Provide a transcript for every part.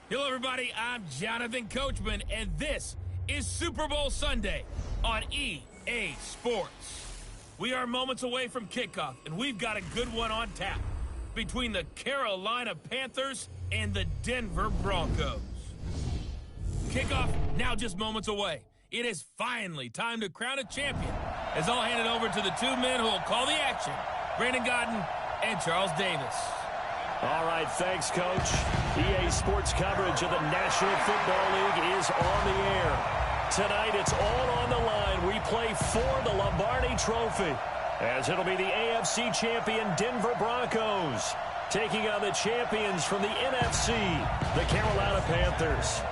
Hello, everybody. I'm Jonathan Coachman, and this is Super Bowl Sunday on EA Sports. We are moments away from kickoff, and we've got a good one on tap between the Carolina Panthers and the Denver Broncos. Kickoff now just moments away. It is finally time to crown a champion, as I'll hand it over to the two men who will call the action, Brandon Godden and Charles Davis. All right, thanks, Coach. EA Sports coverage of the National Football League is on the air. Tonight, it's all on the line. We play for the Lombardi Trophy, as it'll be the AFC champion Denver Broncos taking on the champions from the NFC, the Carolina Panthers.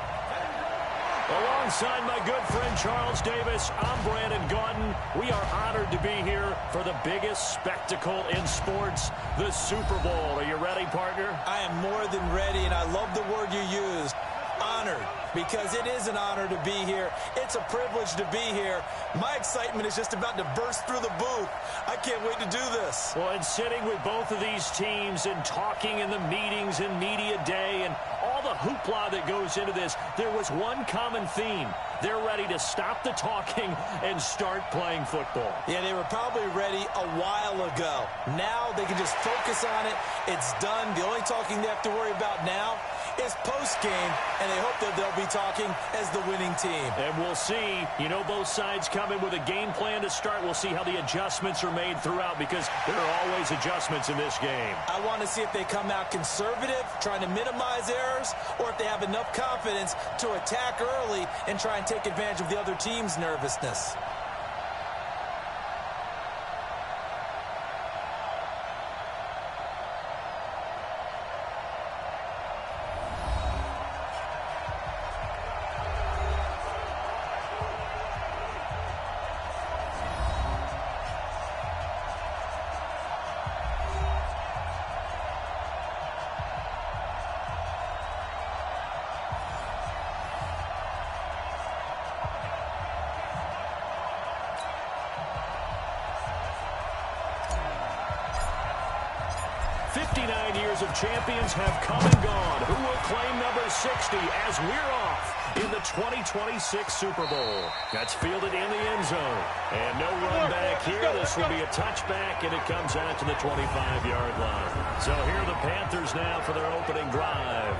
Alongside my good friend Charles Davis, I'm Brandon Godden. We are honored to be here for the biggest spectacle in sports, the Super Bowl. Are you ready, partner? I am more than ready, and I love the word you used, honored, because it is an honor to be here. It's a privilege to be here. My excitement is just about to burst through the booth. I can't wait to do this. Well, and sitting with both of these teams and talking in the meetings and media day and all the hoopla that goes into this, there was one common theme. They're ready to stop the talking and start playing football. Yeah, they were probably ready a while ago. Now they can just focus on it. It's done. The only talking they have to worry about now is post-game, and they hope that they'll be talking as the winning team. And we'll see. You know, both sides come in with a game plan to start. We'll see how the adjustments are made throughout, because there are always adjustments in this game. I want to see if they come out conservative, trying to minimize errors, or if they have enough confidence to attack early and try and take advantage of the other team's nervousness. Of champions have come and gone. Who will claim number 60 as we're off in the 2026 Super Bowl? That's fielded in the end zone. And no run back here. This will be a touchback, and it comes out to the 25-yard line. So here are the Panthers now for their opening drive.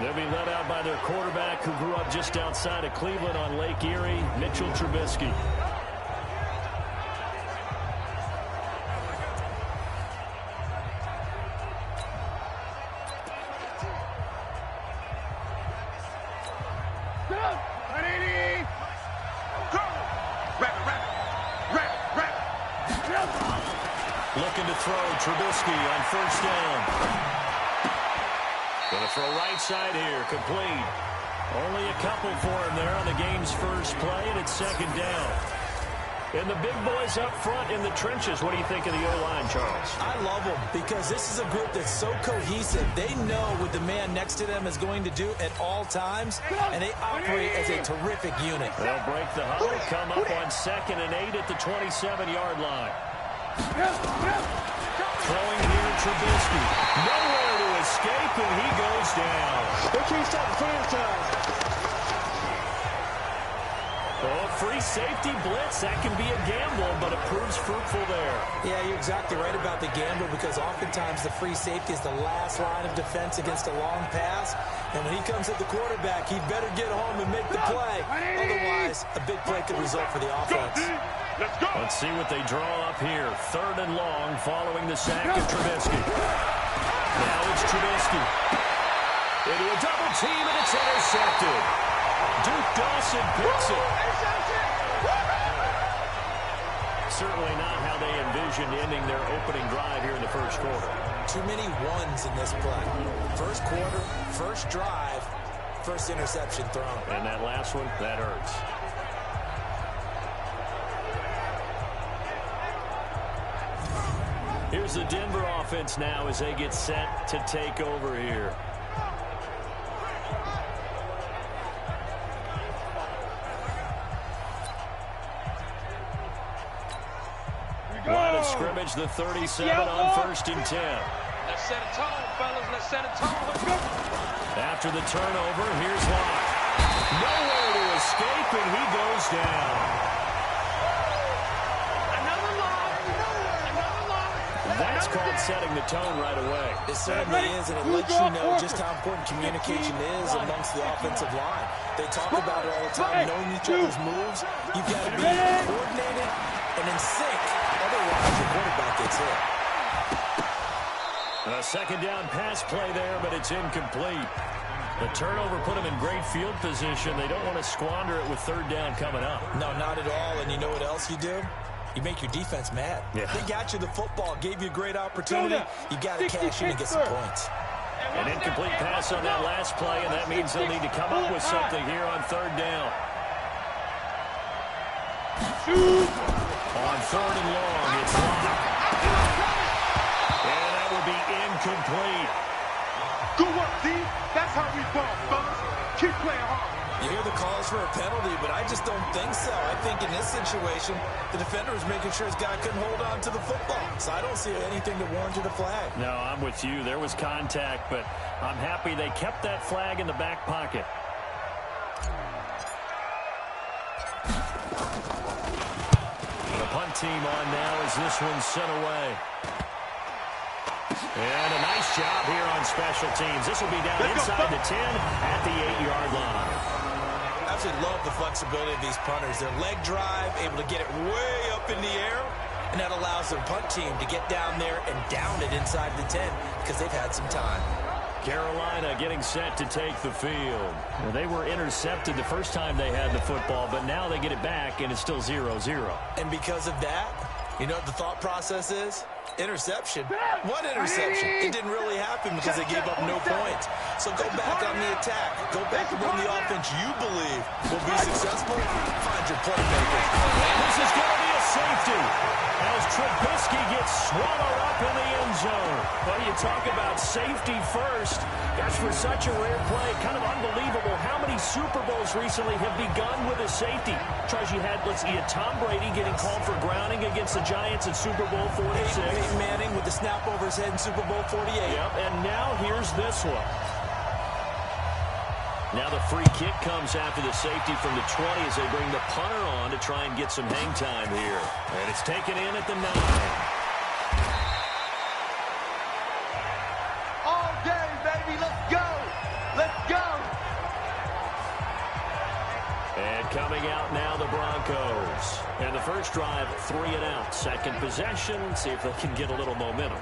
They'll be led out by their quarterback, who grew up just outside of Cleveland on Lake Erie, Mitchell Trubisky. Looking to throw, Trubisky on first down. Going to throw right side here, complete. Only a couple for him there on the game's first play, and it's second down. And the big boys up front in the trenches. What do you think of the O-line, Charles? I love them, because this is a group that's so cohesive. They know what the man next to them is going to do at all times, and they operate as a terrific unit. They'll break the huddle, come up on 2nd and 8 at the 27-yard line. Throwing here, Trubisky. Nowhere to escape, and he goes down. They can't stop the franchise. Oh, free safety blitz. That can be a gamble, but it proves fruitful there. Yeah, you're exactly right about the gamble, because oftentimes the free safety is the last line of defense against a long pass. And when he comes at the quarterback, he'd better get home and make the play. Otherwise, a big play could result for the offense. Let's see what they draw up here. 3rd and long following the sack of Trubisky. Now it's Trubisky. Into a double team, and it's intercepted. Duke Dawson picks it. Certainly not how they envisioned ending their opening drive here in the first quarter. Too many ones in this play. First quarter, first drive, first interception thrown. And that last one, that hurts. Here's the Denver offense now as they get set to take over here. Line of scrimmage, the 37 on 1st and 10. Let's set a tone, fellas. Let's set a tone. Let's go. after the turnover. Here's Locke. Nowhere to escape, and he goes down. That's called setting the tone right away. It certainly is, and it lets you know just how important communication is amongst the offensive line. They talk about it all the time, knowing each other's moves. You've got to be coordinated and in sync. Otherwise, your quarterback gets hit. A second down pass play there, but it's incomplete. The turnover put them in great field position. They don't want to squander it with third down coming up. No, not at all. And you know what else you do? You make your defense mad. Yeah. They got you the football, gave you a great opportunity. You got to cash in and get some points. An incomplete pass on that last play, and that means they'll need to come up with something here on third down. On third and long, it's Locke. And that will be incomplete. Good work, D. That's how we ball, fellas. Keep playing hard. You hear the calls for a penalty, but I just don't think so. I think in this situation, the defender was making sure his guy couldn't hold on to the football. So I don't see anything to warrant a flag. No, I'm with you. There was contact, but I'm happy they kept that flag in the back pocket. The punt team on now as this one's sent away. And a nice job here on special teams. This will be down inside the 10 at the 8-yard line. I absolutely love the flexibility of these punters. Their leg drive, able to get it way up in the air, and that allows their punt team to get down there and down it inside the 10 because they've had some time. Carolina getting set to take the field. Well, they were intercepted the first time they had the football, but now they get it back, and it's still 0-0. And because of that, you know what the thought process is? Interception. What interception? It didn't really happen because they gave up no points. So go back on the attack. Go back and run the offense you believe will be successful. Find your playmakers. This is going to be a safety as Trubisky gets swallowed up in the end zone. Well, you talk about safety first. Gosh, for such a rare play, kind of unbelievable how many Super Bowls recently have begun with a safety. Charles, you had Tom Brady getting called for grounding against the Giants in Super Bowl 46. Peyton Manning with the snap over his head in Super Bowl 48. Yep, and now here's this one. Now the free kick comes after the safety from the 20 as they bring the punter on to try and get some hang time here. And it's taken in at the 9. All day, baby. Let's go. Let's go. And coming out now, the Broncos. And the first drive, 3 and out. Second possession, see if they can get a little momentum.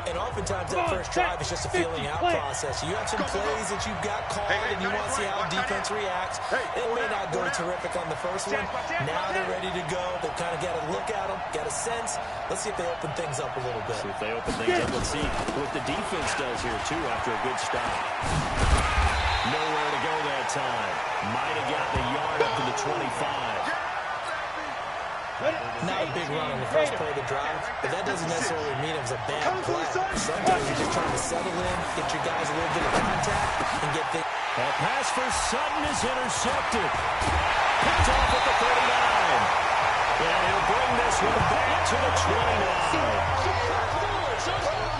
And oftentimes that first drive is just a feeling out process. You have some plays that you've got called and you want to see how defense reacts. It may not go terrific on the first one. Now they're ready to go. They've kind of got to look at them, got a sense. Let's see if they open things up a little bit. See if they open things up. Let's see what the defense does here, too, after a good stop. Nowhere to go that time. Might have gotten a yard up to the 25. Not a big run on the first play of the drive, but that doesn't necessarily mean it was a bad play. Sometimes you're just trying to settle in, get your guys a little bit of contact, and get things. A pass for Sutton is intercepted. Picked off at the 39. And he'll bring this one back to the 29.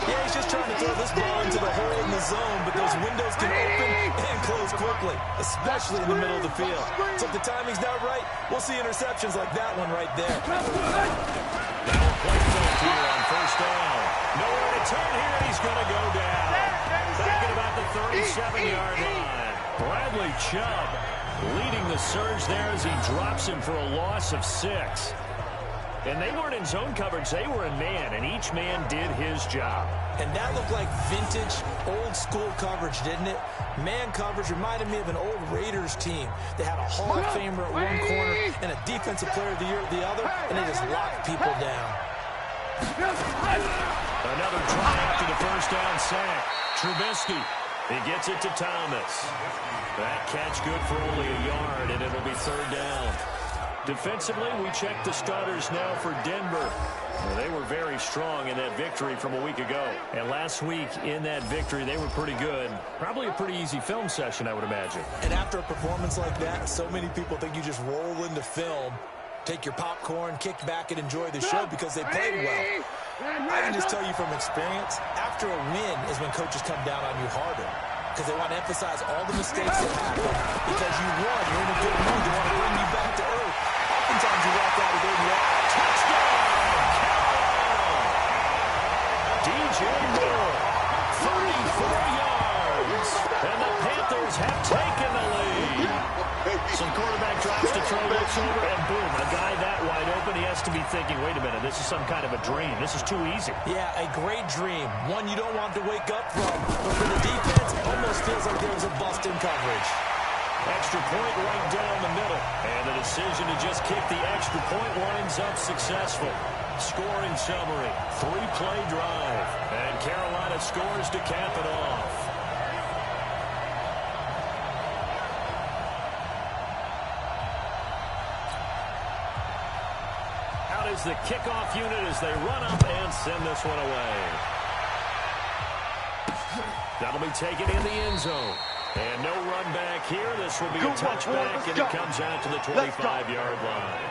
Yeah, he's just trying to throw this ball into the hole in the zone, but those windows can open and close quickly, especially in the middle of the field. So if the timing's not right, we'll see interceptions like that one right there. Now play fake here on first down. Nowhere to turn here, and he's going to go down. Back at about the 37-yard line. Bradley Chubb leading the surge there as he drops him for a loss of 6. And they weren't in zone coverage. They were in man, and each man did his job. And that looked like vintage, old-school coverage, didn't it? Man coverage reminded me of an old Raiders team. They had a Hall of Famer at one corner and a Defensive Player of the Year at the other, and they just locked people down. Another try after the first down sack. Trubisky, he gets it to Thomas. That catch good for only a yard, and it'll be third down. Defensively, we check the starters now for Denver. Well, they were very strong in that victory from a week ago. And last week in that victory, they were pretty good. Probably a pretty easy film session, I would imagine. And after a performance like that, so many people think you just roll into film, take your popcorn, kick back, and enjoy the show because they played well. I can just tell you from experience, after a win is when coaches come down on you harder. because they want to emphasize all the mistakes that happen. Because you won, you're in a good mood. They want to bring you back to earth. Oftentimes you walk out of there and you're like, touchdown, Carolina! DJ Moore, 34 yards. And the Panthers have taken the lead. Some quarterback drives to throw, looks over, and boom, a guy that wide open, he has to be thinking, wait a minute, this is some kind of a dream. This is too easy. Yeah, a great dream. One you don't want to wake up from. But for the defense, it almost feels like there was a bust in coverage. Extra point right down the middle. And the decision to just kick the extra point winds up successful. Scoring summary, 3-play drive. And Carolina scores to cap it off. Out is the kickoff unit as they run up and send this one away. That'll be taken in the end zone. And no run back here. This will be a touchback, and it comes out to the 25-yard line.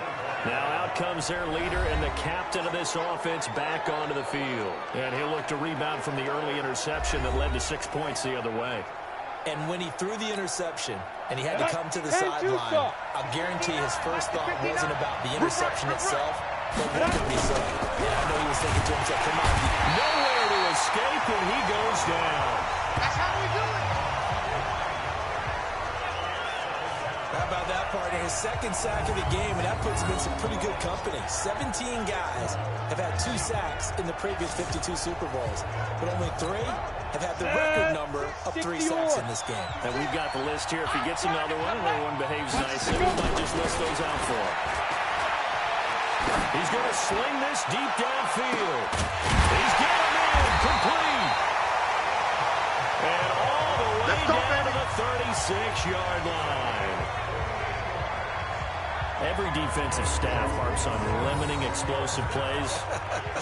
Now out comes their leader and the captain of this offense back onto the field. And he'll look to rebound from the early interception that led to 6 points the other way. And when he threw the interception and he had to come to the sideline, I'll guarantee his first thought wasn't about the interception itself, but what could be said. Yeah, I know he was thinking to himself, come on. Nowhere to escape, and he goes down. That's how we do it. How about that part? His second sack of the game, and that puts him in some pretty good company. 17 guys have had 2 sacks in the previous 52 Super Bowls, but only 3 have had the record number of 3 sacks in this game. And we've got the list here. If he gets another one and everyone behaves nicely, we might just list those out for him. He's going to sling this deep downfield. He's got him in, complete. And all the way down to the 36-yard line. Every defensive staff harps on limiting explosive plays.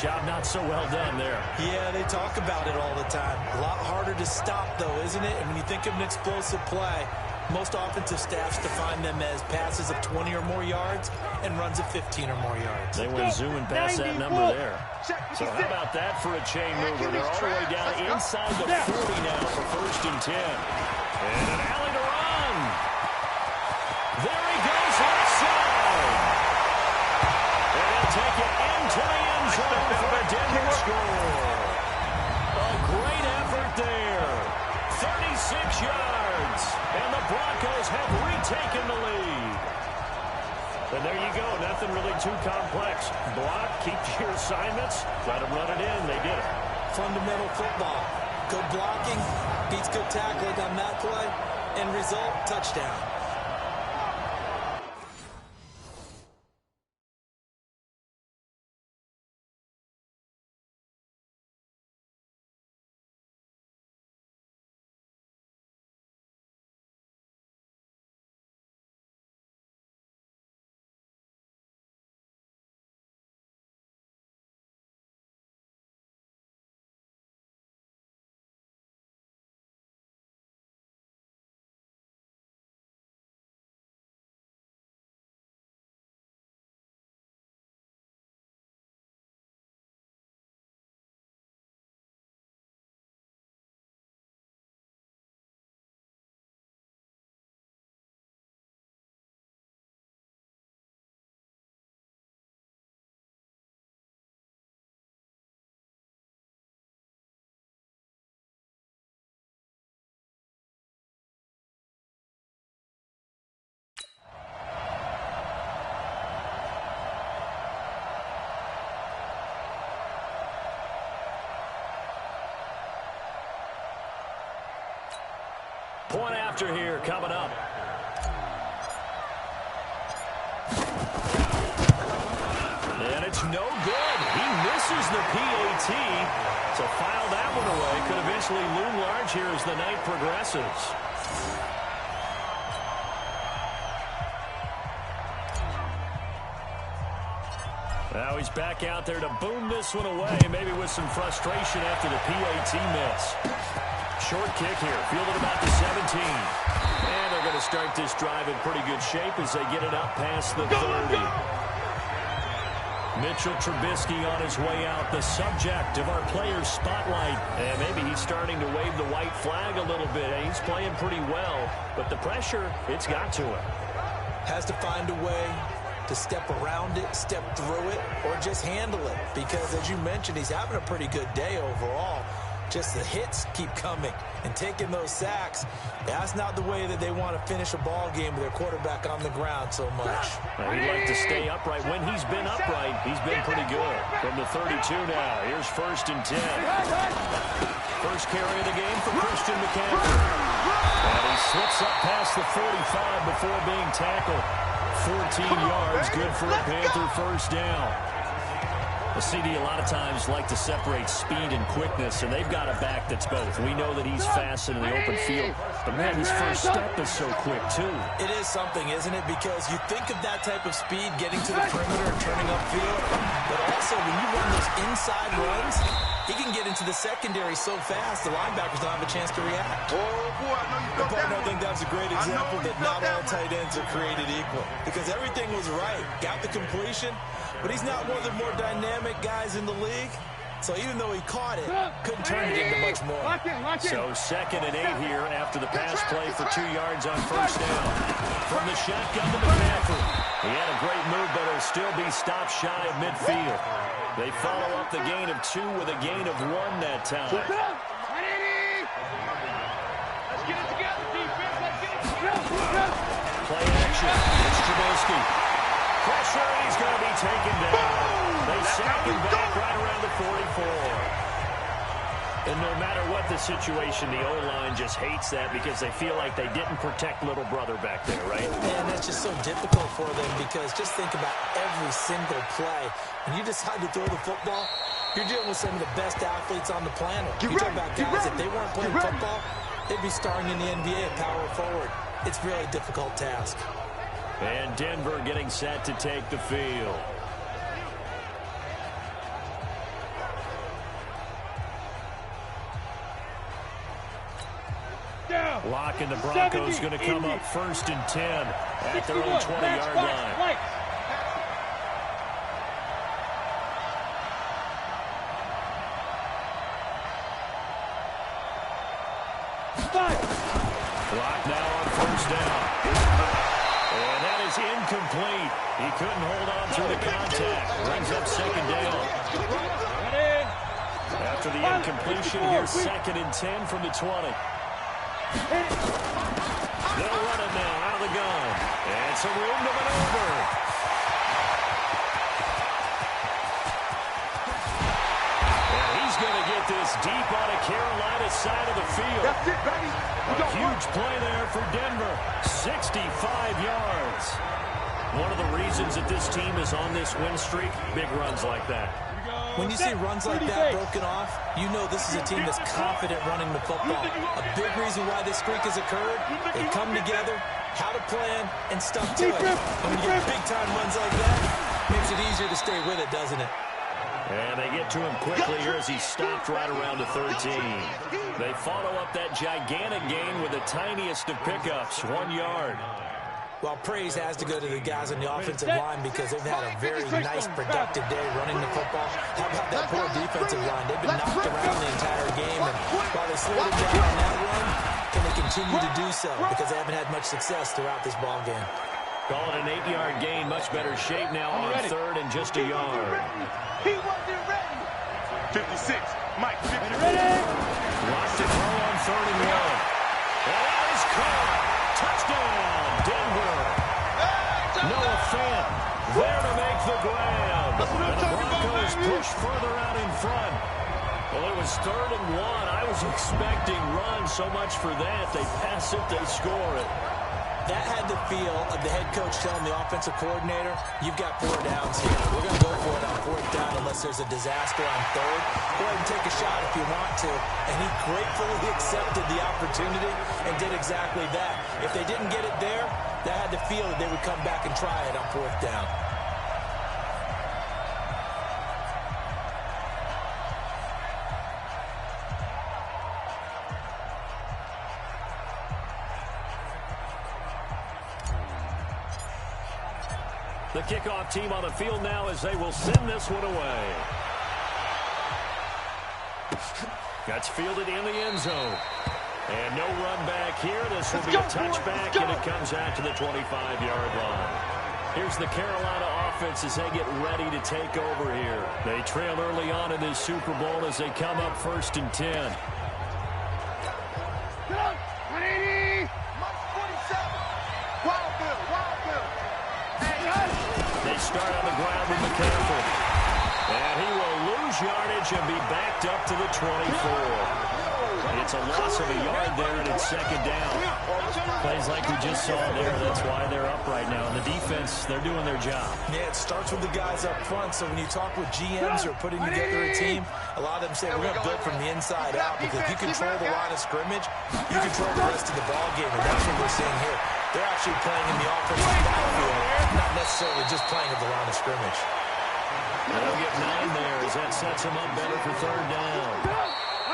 Job not so well done there. Yeah, they talk about it all the time. A lot harder to stop, though, isn't it? And when you think of an explosive play, most offensive staffs define them as passes of 20 or more yards and runs of 15 or more yards. They went zooming past that number there. So how about that for a chain mover? They're all the way down inside the 40 now for 1st and 10. And an alley to run. There he goes left side. And he'll take it into the end zone for a Denver score. A great effort there. 36 yards. And the Broncos have retaken the lead. And there you go. Nothing really too complex. Block, keep your assignments, let them run it in. They did it. Fundamental football. Good blocking, beats good tackling on that play. End result, touchdown. Point after here coming up. And it's no good. He misses the PAT. So file that one away. Could eventually loom large here as the night progresses. Now he's back out there to boom this one away, maybe with some frustration after the PAT miss. Short kick here, fielded about the 17. And they're going to start this drive in pretty good shape as they get it up past the 30. Mitchell Trubisky on his way out, the subject of our players' spotlight. And maybe he's starting to wave the white flag a little bit. He's playing pretty well, but the pressure, it's got to him. Has to find a way to step around it, step through it, or just handle it. Because, as you mentioned, he's having a pretty good day overall. Just the hits keep coming and taking those sacks. That's not the way that they want to finish a ball game with their quarterback on the ground so much. He'd like to stay upright. When he's been upright, he's been pretty good. From the 32 now, here's 1st and 10. First carry of the game for Christian McCaffrey. And he slips up past the 45 before being tackled. 14 yards, good for a Panther first down. The CD a lot of times like to separate speed and quickness, and they've got a back that's both. We know that he's fast in the open field, but man, his first step is so quick too. It is something, isn't it? Because you think of that type of speed getting to the perimeter and turning upfield, but also when you run those inside runs, he can get into the secondary so fast the linebackers don't have a chance to react. Oh, boy, I think that's a great example that not all tight ends are created equal. Because everything was right. Got the completion, but he's not one of the more dynamic guys in the league. So even though he caught it, couldn't turn it into much more. So 2nd and 8 here after the pass play for 2 yards on first down. From the shotgun to McCaffrey. He had a great move, but he'll still be stopped shy of midfield. They follow up the gain of 2 with a gain of 1 that time. Let's get it together, defense. Let's get it together. Play action. It's Trubisky. Pressure, and he's going to be taken down. They sack him back right around the 44. And no matter what the situation, the O-line just hates that because they feel like they didn't protect little brother back there, right? And that's just so difficult for them because just think about every single play. When you decide to throw the football, you're dealing with some of the best athletes on the planet. You're talking about guys, if they weren't playing football, they'd be starring in the NBA at power forward. It's a really difficult task. And Denver getting set to take the field. Lock and the Broncos going to come up 1st and 10 at their own 20-yard line. Clock now on 1st down. And that is incomplete. He couldn't hold on through the contact. Brings up 2nd down. After the incompletion, here's 2nd and 10 from the 20. They'll run it now out of the gun. And some room to maneuver. And he's going to get this deep on a Carolina side of the field. That's it, baby. A huge play there for Denver. 65 yards. One of the reasons that this team is on this win streak, big runs like that. When you see runs like that broken off, you know this is a team that's confident running the football. A big reason why this streak has occurred, they come together, how to plan, and stuck to it. And when you get big-time runs like that, it makes it easier to stay with it, doesn't it? And they get to him quickly here as he stopped right around the 13. They follow up that gigantic gain with the tiniest of pickups, 1 yard. Well, praise has to go to the guys on the offensive line because they've had a very nice, productive day running the football. How about that poor defensive line? They've been knocked around the entire game, and while they slowed it down on that run, can they continue to do so because they haven't had much success throughout this ball game. Call it an 8-yard gain. Much better shape now on 3rd and just a yard. He wasn't ready. 56. Mike, 50. Locked it low on 3rd and 1. And that is caught. Touchdown, Denver. Noah Fant there to make the grab. And the Broncos push further out in front. Well, it was 3rd and 1. I was expecting run so much for that. They pass it, they score it. That had the feel of the head coach telling the offensive coordinator, you've got 4 downs here. We're going to go for it on 4th down unless there's a disaster on 3rd. Go ahead and take a shot if you want to. And he gratefully accepted the opportunity and did exactly that. If they didn't get it there, that had the feel that they would come back and try it on 4th down. The kickoff team on the field now as they will send this one away. That's fielded in the end zone. And no run back here. This will be a touchback, and it comes out to the 25-yard line. Here's the Carolina offense as they get ready to take over here. They trail early on in this Super Bowl as they come up 1st and 10. Get up, 180. Mike 47. Wild Bill, Wild Bill. They start on the ground with McCaffrey. And he will lose yardage and be backed up to the 24. It's a loss of a yard there, and it's 2nd down. Plays like we just saw there. That's why they're up right now. And the defense, they're doing their job. Yeah, it starts with the guys up front. So when you talk with GMs or putting together a team, a lot of them say we're going to build from the inside out, because if you control the line of scrimmage, you control the rest of the ball game, and that's what we're seeing here. They're actually playing in the offensive backfield, not necessarily just playing at the line of scrimmage. They'll get 9 there as that sets them up better for 3rd down.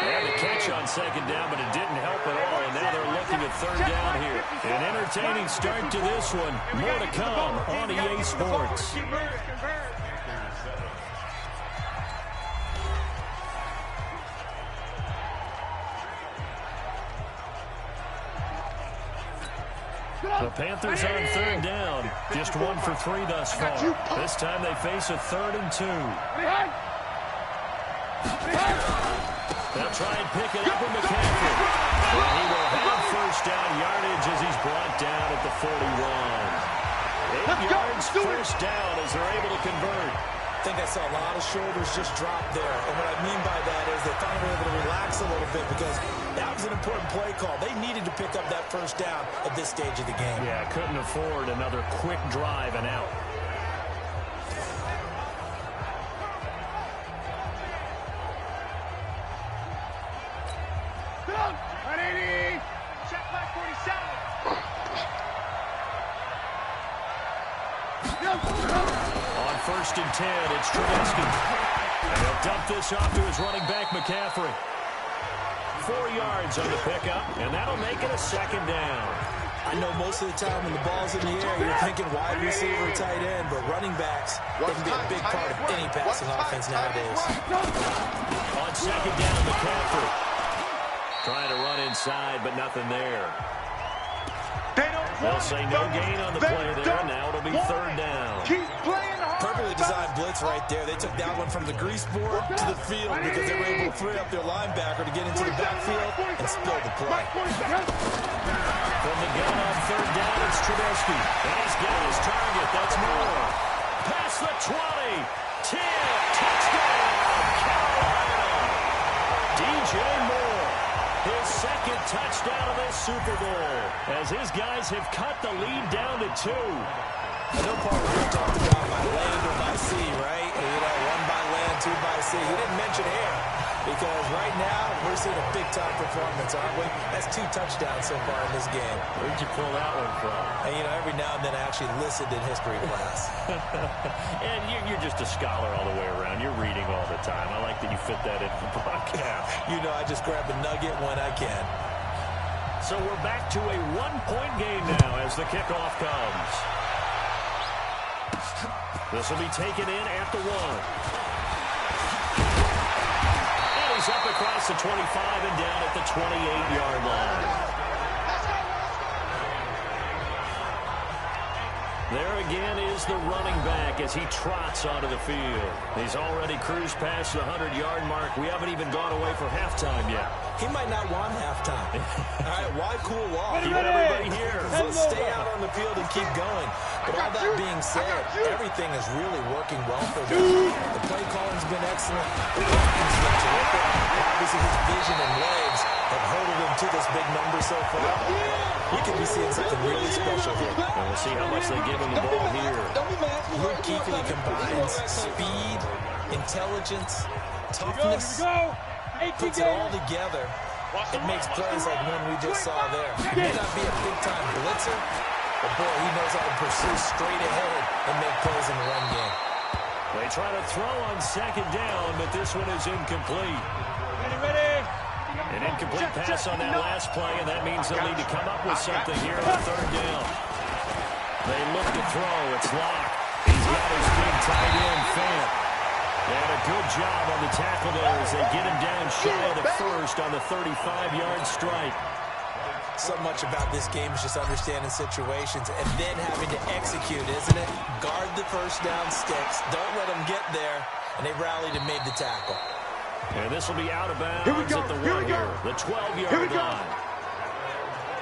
They had the catch on 2nd down, but it didn't help at all, and now they're looking at 3rd down here. An entertaining start to this one. More to come on EA Sports. The Panthers on 3rd down. Just 1 for 3 thus far. This time they face a 3rd and 2. They'll try and pick it up with McCaffrey. And he will have 1st down yardage as he's brought down at the 41. 8 yards, 1st down as they're able to convert. I think I saw a lot of shoulders just drop there. And what I mean by that is they finally were able to relax a little bit, because that was an important play call. They needed to pick up that 1st down at this stage of the game. Yeah, couldn't afford another quick drive and out. On 1st and 10, it's Trubisky. And he'll dump this off to his running back, McCaffrey. 4 yards on the pickup, and that'll make it a 2nd down. I know most of the time when the ball's in the air, you're thinking wide receiver, tight end, but running backs can be a big part of any passing offense nowadays. On 2nd down, McCaffrey. Trying to run inside, but nothing there. They'll say no gain on the play there. Now it'll be 3rd down. Perfectly designed blitz right there. They took that one from the grease board to the field because they were able to free up their linebacker to get into the backfield and spill the play. From the gun on 3rd down, it's Trubisky. And he's got his target. That's Moore. Past the 20. 10. Touchdown, Carolina. DJ Moore. His 2nd touchdown of this Super Bowl, as his guys have cut the lead down to 2. I know Paul Reed talked about by land or by sea, right? You know, 1 by land, 2 by sea. He didn't mention air, because right now we're seeing a big-time performance, aren't we? That's 2 touchdowns so far in this game. Where'd you pull that one from? And, you know, every now and then I actually listened in history class. And you're just a scholar all the way around. You're reading all the time. I like that you fit that in the broadcast. You know, I just grab a nugget when I can. So we're back to a 1-point game now as the kickoff comes. This will be taken in at the 1. And he's up across the 25 and down at the 28-yard line. There again is the running back as he trots onto the field. He's already cruised past the 100-yard mark. We haven't even gone away for halftime yet. He might not want halftime. All right, why cool off? Keep everybody here. Let's stay out on the field and keep going. But all that being said, everything is really working well for them. The play calling's been excellent. The blocking's been terrific. Obviously, his vision and legs have hurdled him to this big number so far. We could be seeing something really special here. And we'll see how much they give him the ball here. Luke Kuechly combines speed, intelligence, toughness, puts it all together. It makes plays like one we just saw there. He may not be a big-time blitzer, but boy, he knows how to pursue straight ahead and make plays in the run game. They try to throw on 2nd down, but this one is incomplete. An incomplete pass on that last play, and that means they'll need to come up with something here on 3rd down. They look to throw. It's locked. He got his big tight end, Fant. And a good job on the tackle there as they get him down shy of the first on the 35-yard strike. So much about this game is just understanding situations and then having to execute, isn't it? Guard the first down sticks. Don't let them get there. And they rallied and made the tackle. And this will be out of bounds at the 1 here. The 12-yard line.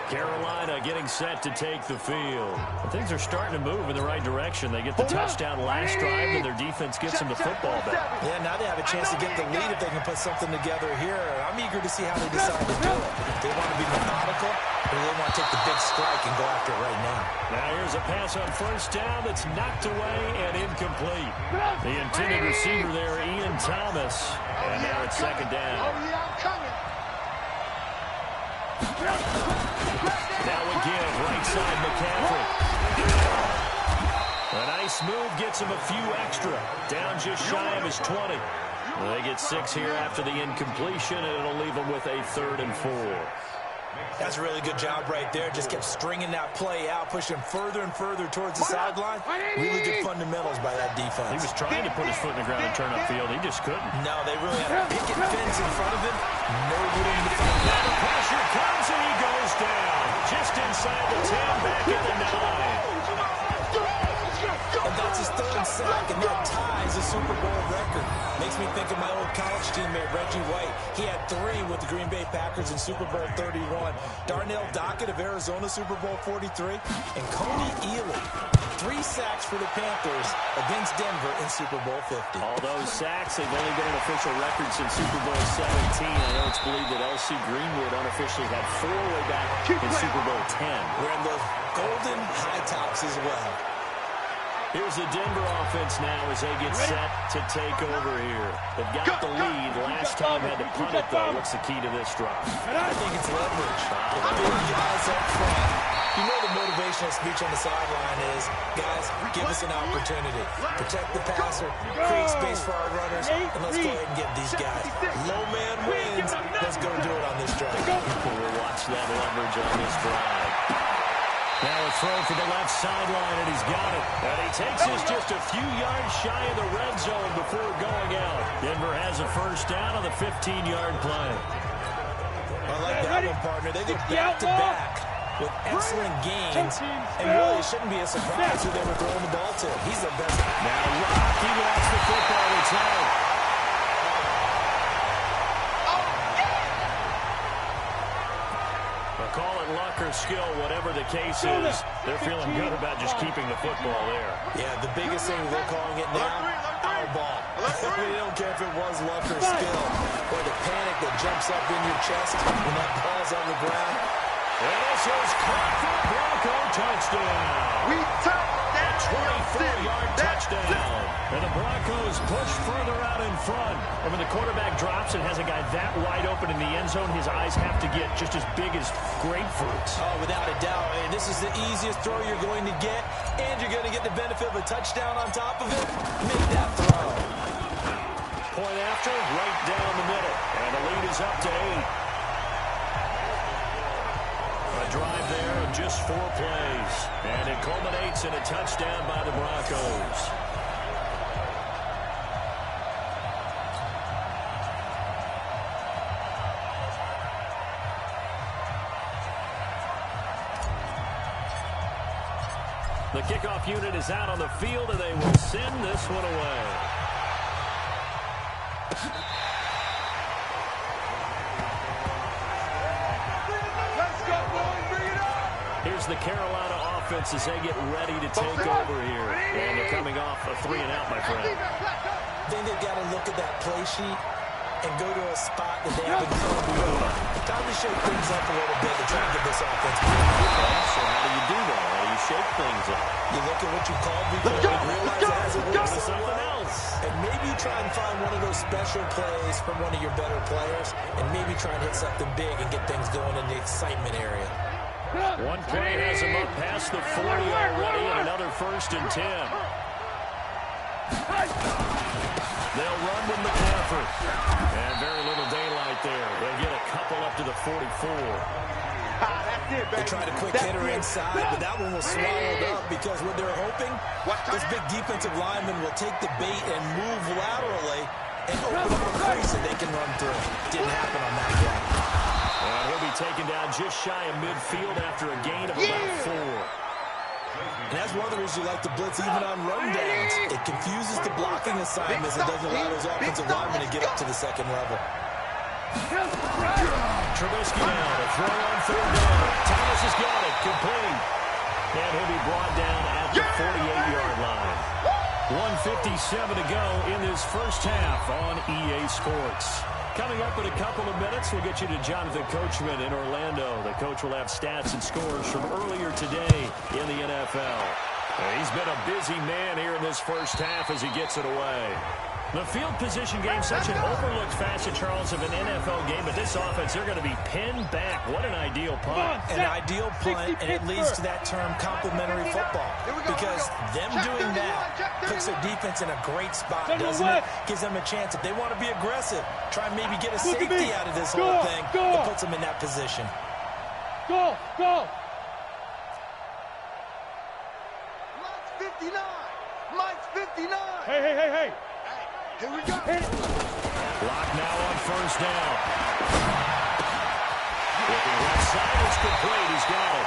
Carolina getting set to take the field. And things are starting to move in the right direction. They get the touchdown last drive, and their defense gets them the football back. Yeah, now they have a chance to get the lead if they can put something together here. I'm eager to see how they decide to do it. They want to be methodical, or they want to take the big strike and go after it right now. Now here's a pass on first down that's knocked away and incomplete. The intended receiver there, Ian Thomas. And now it's second down. Now again, right side McCaffrey. A nice move gets him a few extra. Down just shy of his 20. They get 6 here after the incompletion, and it'll leave them with a 3rd and 4. That's a really good job right there. Just kept stringing that play out, pushing further and further towards the sideline. Really good fundamentals by that defense. He was trying to put his foot in the ground and turn upfield. He just couldn't. No, they really had a picket fence in front of him. No room to find. Now the pressure comes, and he goes down. Just inside the 10, back at the 9. And that's his 3rd sack, and that ties a Super Bowl record. Makes me think of my old college teammate, Reggie White. He had 3 with the Green Bay Packers in Super Bowl 31. Darnell Dockett of Arizona, Super Bowl 43. And Coney Ealy, 3 sacks for the Panthers against Denver in Super Bowl 50. All those sacks, they've only been an official record since Super Bowl 17. I know it's believed that L.C. Greenwood unofficially had 4 way back in Super Bowl 10. Wearing those golden high tops as well. Here's the Denver offense now as they get set to take over here. They've got the lead. Last time had to punt it, though. What's the key to this drive? I think it's leverage. Big guys up front. You know the motivational speech on the sideline is, guys, give us an opportunity. Protect the passer, create space for our runners, and let's go ahead and get these guys. Low man wins. Let's go do it on this drive. We'll watch that leverage on this drive. Now a throw for the left sideline, and he's got it. And he takes us just a few yards shy of the red zone before going out. Denver has a first down on the 15-yard play. I like that one, partner. They go back-to-back with excellent gains. And really, it shouldn't be a surprise who they were throwing the ball to. He's the best. Now Rocky lost the football return. Call it luck or skill, whatever the case is. They're feeling good about just keeping the football there. Yeah, the biggest thing they're calling it now, our ball. We don't care if it was luck or skill, or the panic that jumps up in your chest when that ball's on the ground. And this is caught for a Bronco touchdown. We touched that 24-yard touchdown. And the Broncos push further out in front. And when the quarterback drops and has a guy that wide open in the end zone, his eyes have to get just as big as grapefruits. Oh, without a doubt. And this is the easiest throw you're going to get, and you're going to get the benefit of a touchdown on top of it. Make that throw. Point after, right down the middle. And the lead is up to 8. A drive there of just 4 plays. And it culminates in a touchdown by the Broncos. The kickoff unit is out on the field, and they will send this one away. Here's the Carolina offense as they get ready to take over here. And they're coming off a 3-and-out, my friend. I think they've got to look at that play sheet and go to a spot that they haven't come before. Time to shake things up a little bit to try and get this offense moving. So how do you do that? How do you shake things up? You look at what you called before and realize it hasn't worked so Something well. else. And maybe you try and find one of those special plays from one of your better players, and maybe try and hit something big and get things going in the excitement area. One play has him up past the 40 already, and another 1st and 10. They'll run with McCaffrey. And very little daylight there. They'll get a couple up to the 44. That's there, baby. They tried a quick hitter inside, but that one was swallowed up because what they're hoping, this big defensive lineman will take the bait and move laterally and open up a crease that they can run through. Didn't happen on that play. And he'll be taken down just shy of midfield after a gain of about 4. And that's one of the reasons you like to blitz even on run downs. It confuses the blocking assignments and doesn't allow those offensive linemen to get up to the second level. Trubisky now to throw on 3rd down. Thomas has got it, complete. And he'll be brought down at the 48-yard line. 1:57 to go in this first half on EA Sports. Coming up in a couple of minutes, we'll get you to Jonathan Coachman in Orlando. The coach will have stats and scores from earlier today in the NFL. He's been a busy man here in this first half as he gets it away. The field position game, such an overlooked facet, Charles, of an NFL game, but this offense, they're going to be pinned back. What an ideal punt. An ideal punt, and it leads to that term complementary football. Because them doing that puts their defense in a great spot, doesn't it? Gives them a chance. If they want to be aggressive, try and maybe get a safety out of this whole thing, it puts them in that position. Go! Mike's 59! Mike's 59! Hey! Here we go. Block now on 1st down. Looking right side, it's complete. He's got it.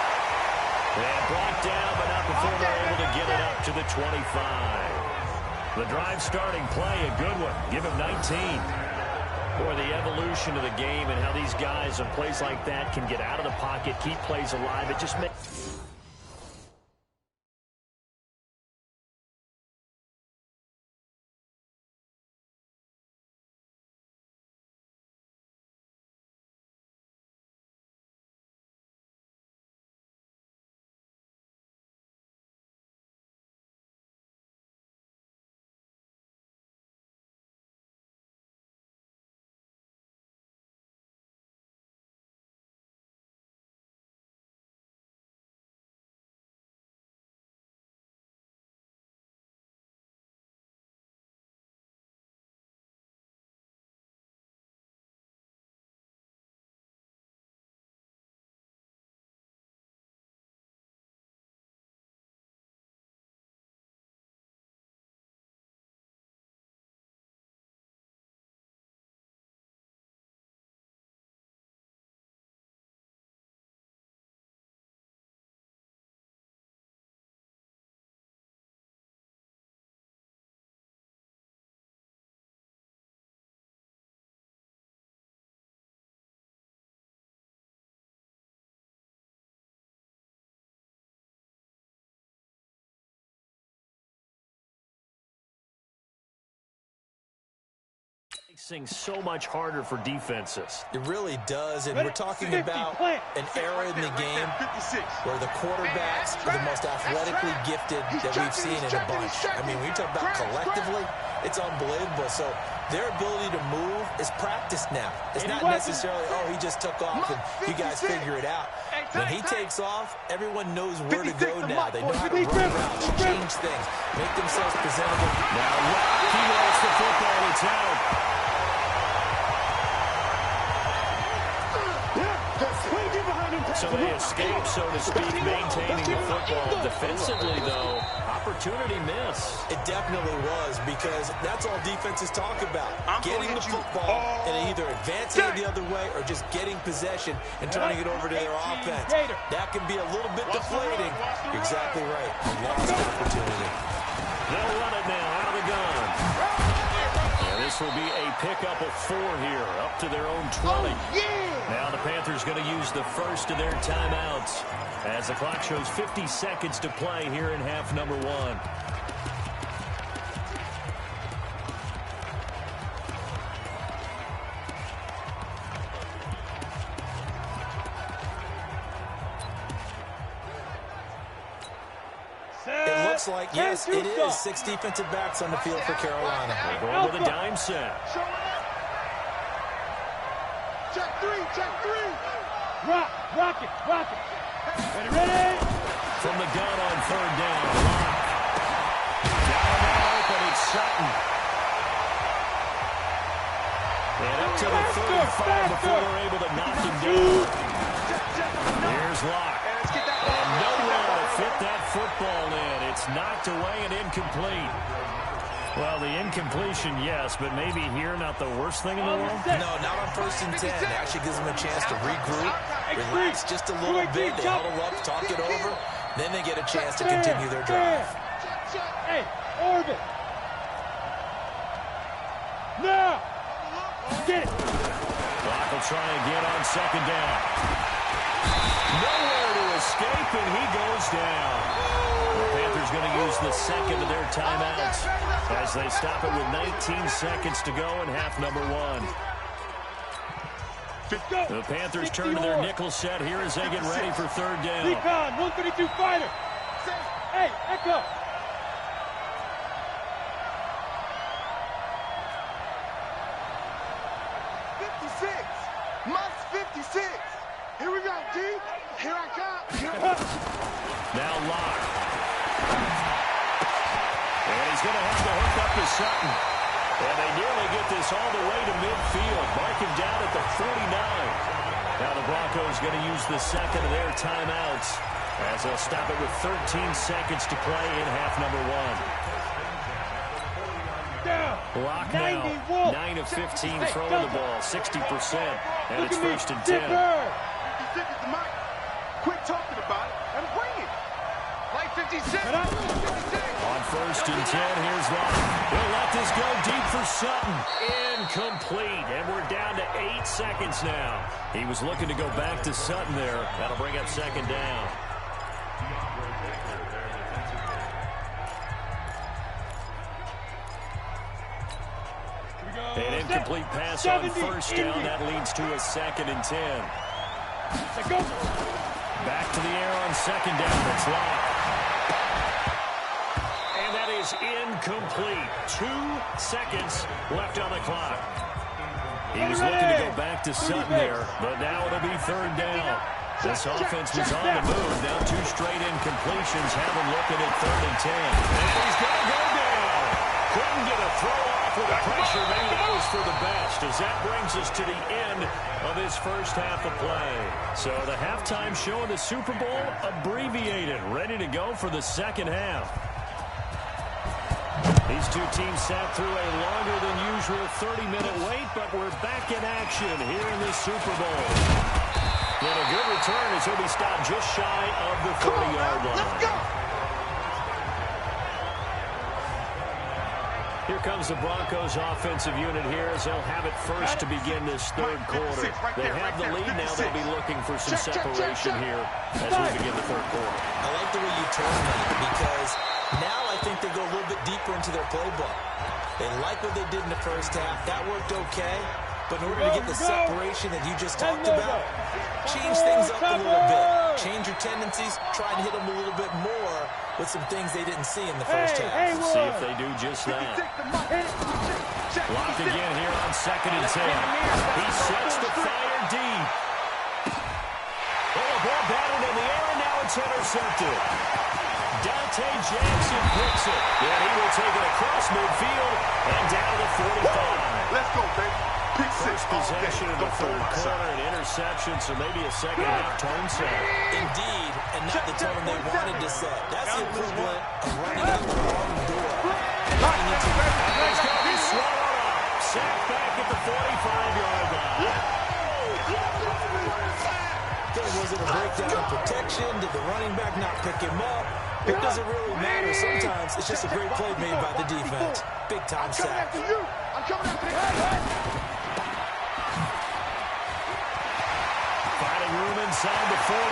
And blocked down, but not before they're able to get it up to the 25. The drive starting play, a good one. Give him 19. Boy, the evolution of the game and how these guys in plays like that can get out of the pocket, keep plays alive. It just makes... Makes things so much harder for defenses. It really does, and we're talking about an era in the game where the quarterbacks are the most athletically gifted that we've seen in a bunch. I mean, when you talk about collectively, it's unbelievable. So their ability to move is practiced now. It's not necessarily, oh, he just took off and you guys figure it out. When he takes off, everyone knows where to go now. They know how to run routes, change things, make themselves presentable. Now, he lost the football. It's out. So they escape, so to speak, maintaining the football. Defensively, though, opportunity miss. It definitely was, because that's all defenses talk about. Getting the football and either advancing it the other way or just getting possession and turning it over to their offense. That can be a little bit deflating. You're exactly right. A lost opportunity. They'll run it now out of the gun. And this will be a pickup of 4 here, up to their own 20. Now the Panthers going to use the first of their timeouts as the clock shows 50 seconds to play here in half number 1. It looks like, yes, it is 6 defensive backs on the field for Carolina. They're going with a dime set. Check 3. Rock it. Ready? From the gun on 3rd down. Down and open, it's Sutton. And up to the 35 before they're able to knock him down. Here Here's Locke. And nowhere to fit that football in. It's knocked away and incomplete. Well, the incompletion, yes, but maybe here not the worst thing in the world? No, not on 1st and 10. It actually gives them a chance to regroup, relax just a little bit. They huddle up, talk it over. Then they get a chance to continue their drive. Hey, orbit. Now. Get it. Locke will try again on 2nd down. Nowhere to escape, and he goes down. The Panthers going to use the second of their timeouts as they stop it with 19 seconds to go in half number 1. The Panthers turn to their nickel set here as they get ready for 3rd down. Recon, 152 fighter. Hey, Echo. Must 56. Here we go, D. Here I come. Now Locke. And he's going to have to hook up to Sutton. And they nearly get this all the way to midfield. Mark him down at the 49. Now the Broncos going to use the second of their timeouts as they'll stop it with 13 seconds to play in half number 1. Locke now, 9 of 15 throwing the ball, 60%, and it's 1st and 10. Quit talking about it and bring it. Play 56. On 1st and 10, here's Locke. He'll let this go deep for Sutton. Incomplete, and we're down to 8 seconds now. He was looking to go back to Sutton there. That'll bring up 2nd down. An incomplete pass on 1st down. That leads to a 2nd and 10. Back to the air on 2nd down. It's Locke. And that is incomplete. 2 seconds left on the clock. He was looking to go back to Sutton there, but now it'll be 3rd down. This offense was on the move. Now 2 straight incompletions have him looking at 3rd and 10. And he's going to go down. Couldn't get a throw off with the pressure. Maybe that was for the best, as that brings us to the end of his first half of play. So the halftime show of the Super Bowl abbreviated, ready to go for the second half. These two teams sat through a longer than usual 30-minute wait, but we're back in action here in the Super Bowl. And a good return as he'll be stopped just shy of the 40-yard line. Let's go. Here comes the Broncos offensive unit here as they'll have it first to begin this 3rd quarter. They have the lead now. They'll be looking for some separation here as we begin the 3rd quarter. I like the way you turn that because now I think they go a little bit deeper into their playbook. They like what they did in the first half. That worked okay. But in order to get the separation that you just talked about, change things up a little bit. Change your tendencies. Try and hit them a little bit more with some things they didn't see in the first half. See if they do just that. Locked again here on 2nd and 10. He sets the fire deep. Oh, a ball batted in the air, and now it's intercepted. Dante Jackson picks it. And he will take it across midfield and down to the 45. Let's go, baby. First possession of the 3rd quarter, an interception, so maybe a second half tone set. Indeed, and not the tone they wanted to set. That's the equivalent of running out the wrong door. He's going to be swallowed up. Sacked back at the 45-yard line. Was it a breakdown of protection? Did the running back not pick him up? It doesn't really matter. Sometimes it's just a great play made by the defense. Big-time sack. I'm coming after you. Finding room inside the 40.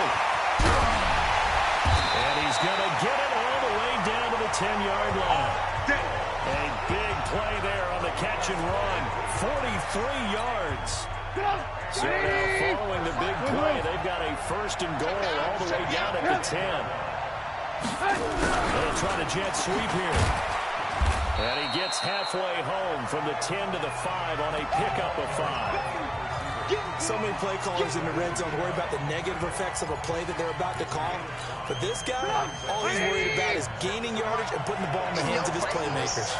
And he's going to get it all the way down to the 10-yard line. A big play there on the catch and run. 43 yards. So now following the big play, they've got a 1st and goal all the way down at the 10. They'll try to jet sweep here. And he gets halfway home from the 10 to the 5 on a pickup of 5. So many play callers in the red zone worry about the negative effects of a play that they're about to call. But this guy, all he's worried about is gaining yardage and putting the ball in the hands of his playmakers.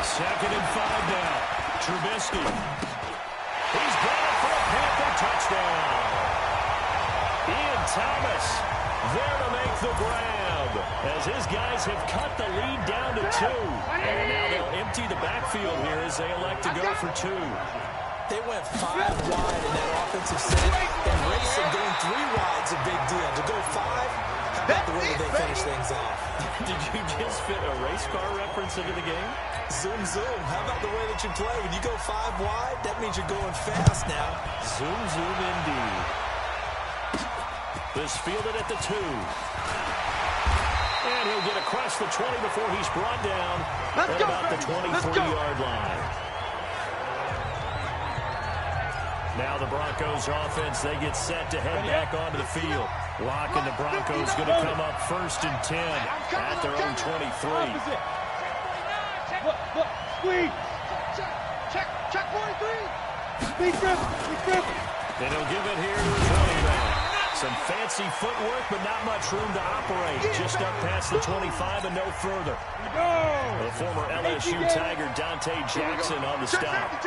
2nd and 5 now. Trubisky. He's got it for a Panther touchdown. Thomas there to make the grab as his guys have cut the lead down to 2. And now they'll empty the backfield here as they elect to go for 2. They went 5 wide in that offensive set, and racing going 3 wide's a big deal. To go 5, how about the way that they finish things off? Did you just fit a race car reference into the game? Zoom, zoom. How about the way that you play? When you go 5 wide, that means you're going fast now. Zoom, zoom indeed. This fielded at the 2. And he'll get across the 20 before he's brought down at about the 23-yard line. Now the Broncos offense, they get set to head back onto the field. Lock and the Broncos going to come up 1st and 10 at their own 23. Look, squeeze. Check 43. Speed grip. And he'll give it here to his running back. Some fancy footwork, but not much room to operate. Just up past the 25 and no further. The former LSU Tiger, Dante Jackson, on the stop.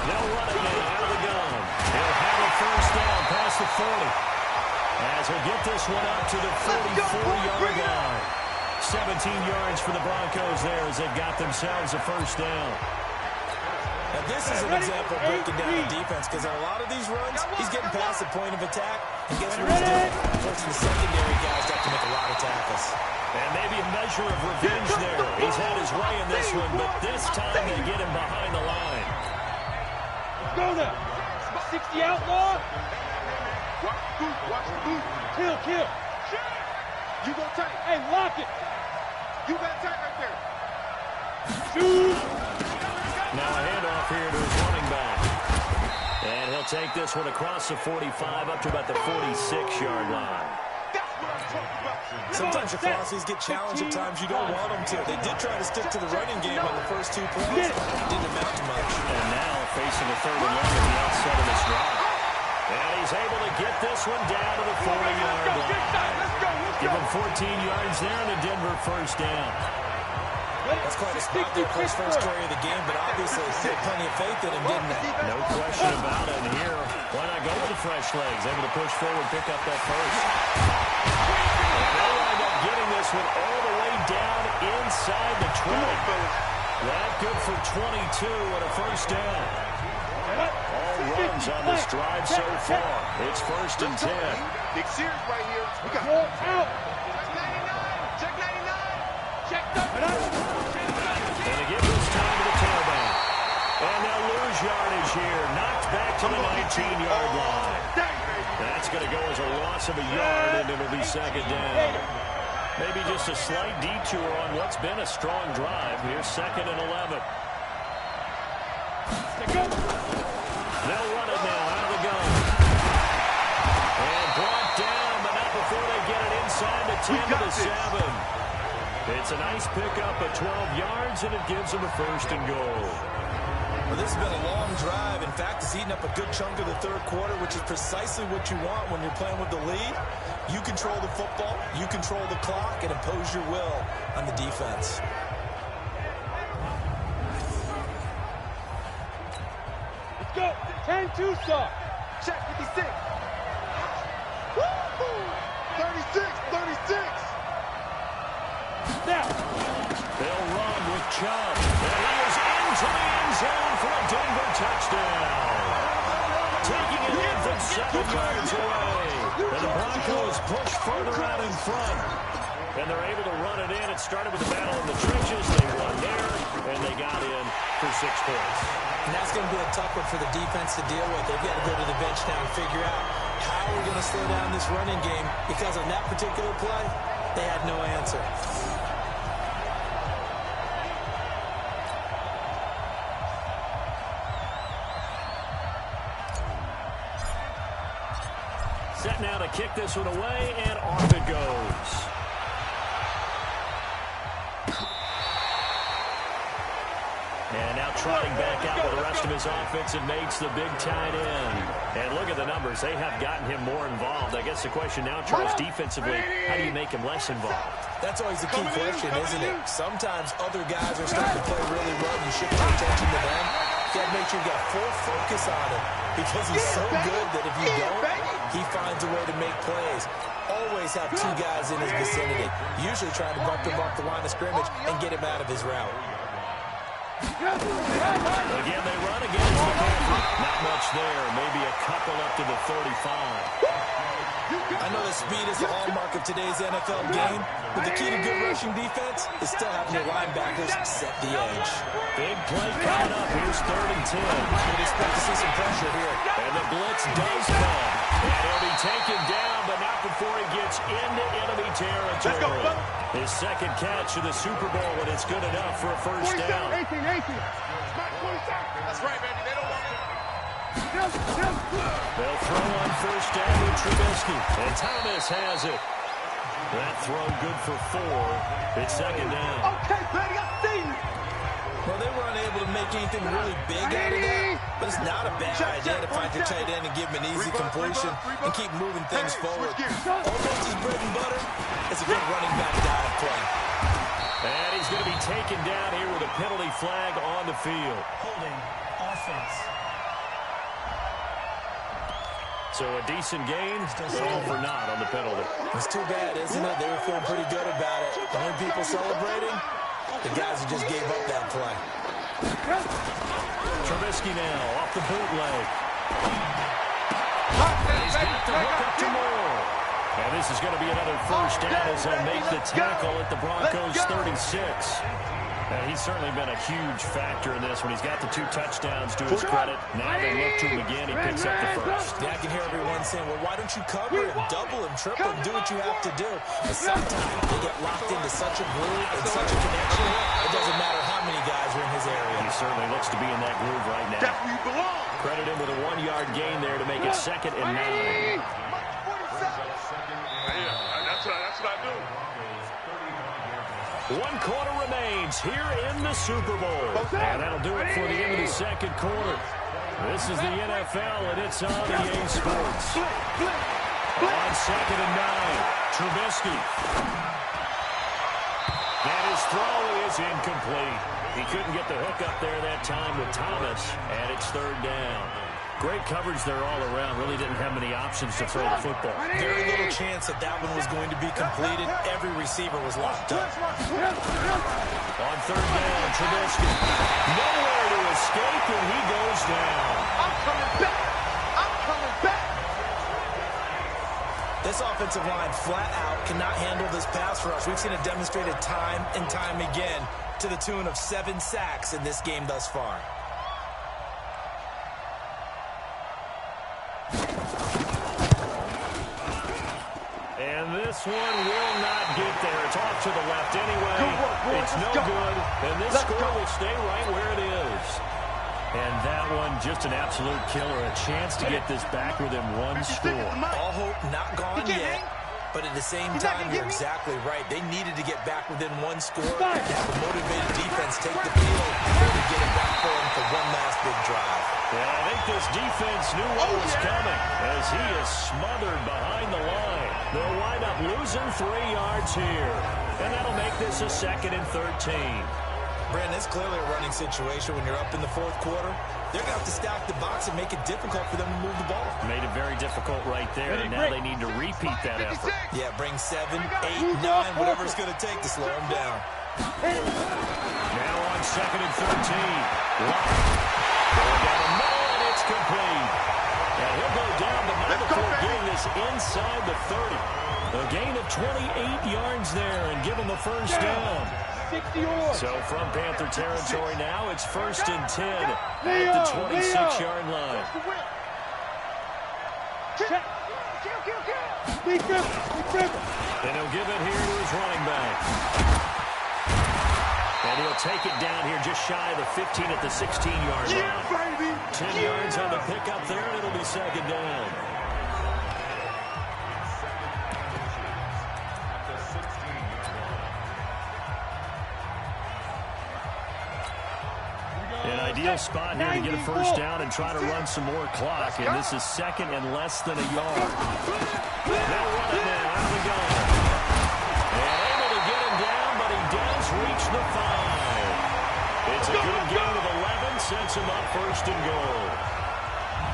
They'll run it now out of the gun. He'll have a 1st down past the 40. As he'll get this one up to the 44-yard line. 17 yards for the Broncos there as they've got themselves a 1st down. Now this is an example of breaking down the defense, because on a lot of these runs, he's getting past the point of attack. And guess what he's doing? Forcing the secondary guys to have to make a lot of tackles. And maybe a measure of revenge there. He's had his way in this one, but this time they get him behind the line. Go now. 60 outlaw. Watch the boot. Kill. You go tight. Hey, lock it. You got tight right there. Shoot. Now a handoff here to his running back. And he'll take this one across the 45 up to about the 46-yard line. That's what I'm talking about. Sometimes your philosophies get challenged at times you don't want them to. They did try to stick to the running game on the first 2 plays. Didn't amount to much. And now facing a 3rd and 1 at the outset of this drive. And he's able to get this one down to the 40-yard line. Give him 14 yards there and a Denver 1st down. That's quite a spot there, Chris, first carry of the game, but obviously he had plenty of faith in him, didn't they? No question about it. And here, why not go with the fresh legs? Able to push forward, pick up that 1st. And they'll wind up getting this one all the way down inside the 20. That good for 22 and a 1st down. All runs on this drive so far. It's 1st and 10. Big series right here. We got out. check 99. Check 99. And they give this time to the tailback. And they'll lose yardage here. Knocked back to the 19-yard line. That's going to go as a loss of a yard, and it'll be 2nd down. Maybe just a slight detour on what's been a strong drive. Here's 2nd and 11. They'll run it now out of the gun. And brought down, but not before they get it inside the 10 to the 7. It's a nice pickup of 12 yards, and it gives them a 1st and goal. Well, this has been a long drive. In fact, it's eaten up a good chunk of the 3rd quarter, which is precisely what you want when you're playing with the lead. You control the football, you control the clock, and impose your will on the defense. Let's go. 10-2 stop. Check 56. Woo-hoo. 36. Now. They'll run with Chubb. And he is into the end zone for a Denver touchdown. Taking it in from 7 yards away. And the Broncos push further out in front. And they're able to run it in. It started with the battle in the trenches. They won there, and they got in for 6 points. And that's going to be a tough one for the defense to deal with. They've got to go to the bench now and figure out how we're going to slow down this running game, because on that particular play, they had no answer. Set now to kick this one away, and off it goes. And now trotting back out with the rest of his offensive mates, the big tight end. And look at the numbers. They have gotten him more involved. I guess the question now, Charles, defensively, how do you make him less involved? That's always the key question, isn't it? Sometimes other guys are starting to play really well and you shift your attention to them. You got to make sure you got full focus on it. because he's so good that if you don't, he finds a way to make plays. Always have two guys in his vicinity, usually trying to bump him off the line of scrimmage and get him out of his route. Again, they run against McCaffrey. Not much there. Maybe a couple up to the 35. I know that speed is the hallmark of today's NFL game, but the key to good rushing defense is still having your linebackers set the edge. Big play coming up. Here's 3rd and 10. You'd expect to see some pressure here. And the blitz does come. And he'll be taken down, but not before he gets into enemy territory. His second catch of the Super Bowl, and it's good enough for a first down. 18. That's right, baby. They don't want it. They'll throw on first down with Trubisky. And Thomas has it. That throw good for 4. It's second down. Okay, buddy, I see you. Well, they were unable to make anything really big out of that, but it's not a bad idea to find your tight end and give him an easy completion and keep moving things forward. Offense's bread and butter is a good running back dive play. And he's going to be taken down here with a penalty flag on the field. Holding offense. So a decent gain, all for naught on the penalty. It's too bad, isn't it? They were feeling pretty good about it. The only people celebrating, the guys who just gave up that play. Trubisky now off the bootleg. And he's got the hook up to Moore. And this is going to be another first down as he'll make the tackle at the Broncos' 36. He's certainly been a huge factor in this when he's got the 2 touchdowns to his credit. Now they look to him again. He picks up the first. Yeah, I can hear everyone saying, well, why don't you cover him, double him, triple him, do what you have to do. But sometimes they get locked into such a groove and such a connection, it doesn't matter how many guys are in his area. He certainly looks to be in that groove right now. That's where you belong. Credit him with a 1-yard gain there to make it 2nd and 9. Yeah, that's what I do. 1 quarter remains here in the Super Bowl. And that'll do it for the end of the 2nd quarter. This is the NFL, and it's on EA Sports. On 2nd and 9, Trubisky. And his throw is incomplete. He couldn't get the hook up there that time with Thomas, and it's 3rd down. Great coverage there all around. Really didn't have many options to throw the football. Very little chance that that one was going to be completed. Every receiver was locked up. On 3rd down, Trubisky. Nowhere to escape, and he goes down. I'm coming back. I'm coming back. This offensive line flat out cannot handle this pass rush. We've seen it demonstrated time and time again to the tune of 7 sacks in this game thus far. And this one will not get there. It's off to the left anyway. It's no good. And this score will stay right where it is. And that one, just an absolute killer. A chance to get this back within 1 score. All hope not gone yet. But at the same time, you're exactly right. They needed to get back within 1 score and have a motivated defense take the field to get it back for him for one last big drive. Yeah, I think this defense knew what was coming as he is smothered behind the line. They'll wind up losing 3 yards here. And that'll make this a 2nd and 13. Brandon, it's clearly a running situation when you're up in the 4th quarter. They're going to have to stack the box and make it difficult for them to move the ball. Made it very difficult right there, and now they need to repeat that effort. Yeah, bring 7, 8, 9, whatever it's going to take to slow them down. Now on 2nd and 13. Locke. Going down the middle, and it's complete. And he'll go down, but not before getting this inside the 30. A gain of 28 yards there, and give him the first down. So from Panther territory now, it's 1st and 10 at the 26-yard line. And he'll give it here to his running back. And he'll take it down here just shy of the 15 at the 16-yard line. 10 yards on the pickup there, and it'll be 2nd down. An ideal spot here to get a first down and try to run some more clock. And this is 2nd and less than a yard. They'll run it now. Out we go. And able to get him down, but he does reach the 5. It's a good gain of 11. Sets him up 1st and goal.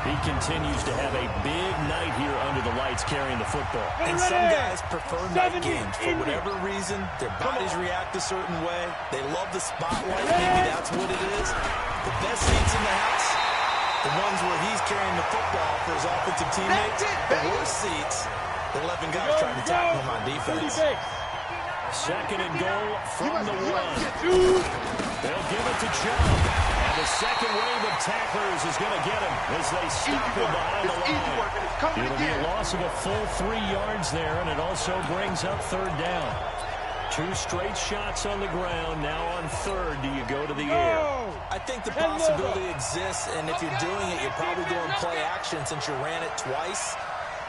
He continues to have a big night here under the lights carrying the football. And some guys prefer night games. For whatever reason, their bodies react a certain way. They love the spotlight. Maybe that's what it is. The best seats in the house, the ones where he's carrying the football for his offensive teammates. The worst seats, the 11 guys trying to tackle him on defense. Second and goal from the one. They'll give it to Chubb. And the second wave of tacklers is going to get him as they stop him behind the line. It'll be a loss of a full 3 yards there, and it also brings up third down. 2 straight shots on the ground. Now on third, do you go to the air? I think the possibility exists, and if you're doing it, you're probably going play action since you ran it twice.